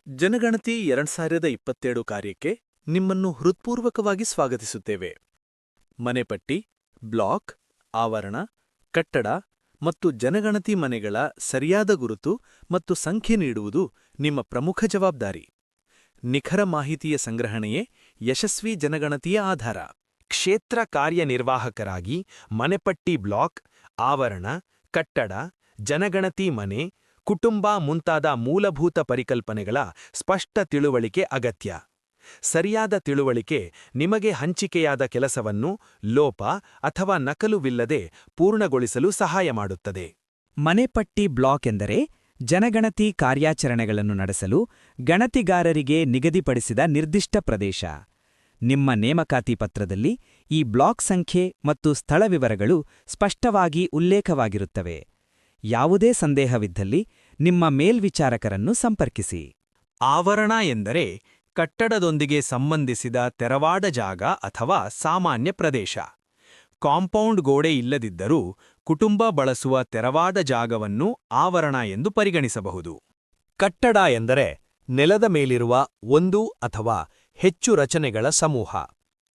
ಜನಗಣತಿ 2027 ಕಾರ್ಯಕ್ಕೆ ನಿಮ್ಮನ್ನು ಹೃತ್ಪೂರ್ವಕವಾಗಿ ಸ್ವಾಗತಿಸುತ್ತೇವೆ. ಮನೆಪಟ್ಟಿ, ಬ್ಲಾಕ್, ಆವರಣ, ಕಟ್ಟಡ ಮತ್ತು ಜನಗಣತಿ ಮನೆಗಳ ಸರಿಯಾದ ಗುರುತು ಮತ್ತು ಸಂಖ್ಯೆ ನೀಡುವುದು ನಿಮ್ಮ ಪ್ರಮುಖ ಜವಾಬ್ದಾರಿ. ನಿಖರ ಮಾಹಿತಿಯ ಸಂಗ್ರಹಣೆಯೇ ಯಶಸ್ವಿ ಜನಗಣತಿಯ ಆಧಾರ. ಕ್ಷೇತ್ರ ಕಾರ್ಯನಿರ್ವಾಹಕರಾಗಿ ಮನೆಪಟ್ಟಿ ಬ್ಲಾಕ್, ಆವರಣ, ಕಟ್ಟಡ, ಜನಗಣತಿ ಮನೆ, ಕುಟುಂಬ ಮುಂತಾದ ಮೂಲಭೂತ ಪರಿಕಲ್ಪನೆಗಳ ಸ್ಪಷ್ಟ ತಿಳುವಳಿಕೆ ಅಗತ್ಯ. ಸರಿಯಾದ ತಿಳುವಳಿಕೆ ನಿಮಗೆ ಹಂಚಿಕೆಯಾದ ಕೆಲಸವನ್ನು ಲೋಪ ಅಥವಾ ನಕಲುವಿಲ್ಲದೆ ಪೂರ್ಣಗೊಳಿಸಲು ಸಹಾಯ ಮಾಡುತ್ತದೆ. ಮನೆಪಟ್ಟಿ ಬ್ಲಾಕ್ ಎಂದರೆ ಜನಗಣತಿ ಕಾರ್ಯಾಚರಣೆಗಳನ್ನು ನಡೆಸಲು ಗಣತಿಗಾರರಿಗೆ ನಿಗದಿಪಡಿಸಿದ ನಿರ್ದಿಷ್ಟ ಪ್ರದೇಶ. ನಿಮ್ಮ ನೇಮಕಾತಿ ಪತ್ರದಲ್ಲಿ ಈ ಬ್ಲಾಕ್ ಸಂಖ್ಯೆ ಮತ್ತು ಸ್ಥಳ ವಿವರಗಳು ಸ್ಪಷ್ಟವಾಗಿ ಉಲ್ಲೇಖವಾಗಿರುತ್ತವೆ. ಯಾವುದೇ ಸಂದೇಹವಿದ್ದಲ್ಲಿ ನಿಮ್ಮ ಮೇಲ್ವಿಚಾರಕರನ್ನು ಸಂಪರ್ಕಿಸಿ. ಆವರಣ ಎಂದರೆ ಕಟ್ಟಡದೊಂದಿಗೆ ಸಂಬಂಧಿಸಿದ ತೆರವಾದ ಜಾಗ ಅಥವಾ ಸಾಮಾನ್ಯ ಪ್ರದೇಶ. ಕಾಂಪೌಂಡ್ ಗೋಡೆ ಇಲ್ಲದಿದ್ದರೂ ಕುಟುಂಬ ಬಳಸುವ ತೆರವಾದ ಜಾಗವನ್ನು ಆವರಣ ಎಂದು ಪರಿಗಣಿಸಬಹುದು. ಕಟ್ಟಡ ಎಂದರೆ ನೆಲದ ಮೇಲಿರುವ ಒಂದು ಅಥವಾ ಹೆಚ್ಚು ರಚನೆಗಳ ಸಮೂಹ.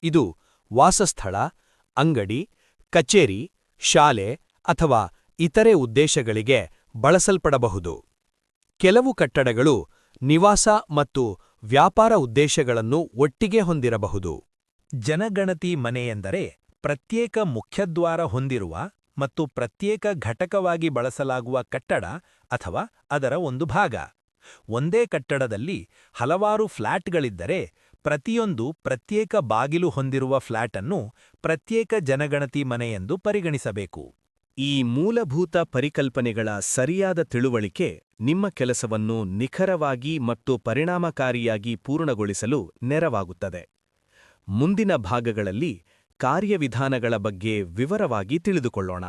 ಇದು ವಾಸಸ್ಥಳ, ಅಂಗಡಿ, ಕಚೇರಿ, ಶಾಲೆ ಅಥವಾ ಇತರೆ ಉದ್ದೇಶಗಳಿಗೆ ಬಳಸಲ್ಪಡಬಹುದು. ಕೆಲವು ಕಟ್ಟಡಗಳು ನಿವಾಸ ಮತ್ತು ವ್ಯಾಪಾರ ಉದ್ದೇಶಗಳನ್ನು ಒಟ್ಟಿಗೆ ಹೊಂದಿರಬಹುದು. ಜನಗಣತಿ ಮನೆ ಎಂದರೆ ಪ್ರತ್ಯೇಕ ಮುಖ್ಯದ್ವಾರ ಹೊಂದಿರುವ ಮತ್ತು ಪ್ರತ್ಯೇಕ ಘಟಕವಾಗಿ ಬಳಸಲಾಗುವ ಕಟ್ಟಡ ಅಥವಾ ಅದರ ಒಂದು ಭಾಗ. ಒಂದೇ ಕಟ್ಟಡದಲ್ಲಿ ಹಲವಾರು ಫ್ಲ್ಯಾಟ್ಗಳಿದ್ದರೆ ಪ್ರತಿಯೊಂದು ಪ್ರತ್ಯೇಕ ಬಾಗಿಲು ಹೊಂದಿರುವ ಫ್ಲ್ಯಾಟ್ ಅನ್ನು ಪ್ರತ್ಯೇಕ ಜನಗಣತಿ ಮನೆ ಎಂದು ಪರಿಗಣಿಸಬೇಕು. ಈ ಮೂಲಭೂತ ಪರಿಕಲ್ಪನೆಗಳ ಸರಿಯಾದ ತಿಳುವಳಿಕೆ ನಿಮ್ಮ ಕೆಲಸವನ್ನು ನಿಖರವಾಗಿ ಮತ್ತು ಪರಿಣಾಮಕಾರಿಯಾಗಿ ಪೂರ್ಣಗೊಳಿಸಲು ನೆರವಾಗುತ್ತದೆ. ಮುಂದಿನ ಭಾಗಗಳಲ್ಲಿ ಕಾರ್ಯವಿಧಾನಗಳ ಬಗ್ಗೆ ವಿವರವಾಗಿ ತಿಳಿದುಕೊಳ್ಳೋಣ.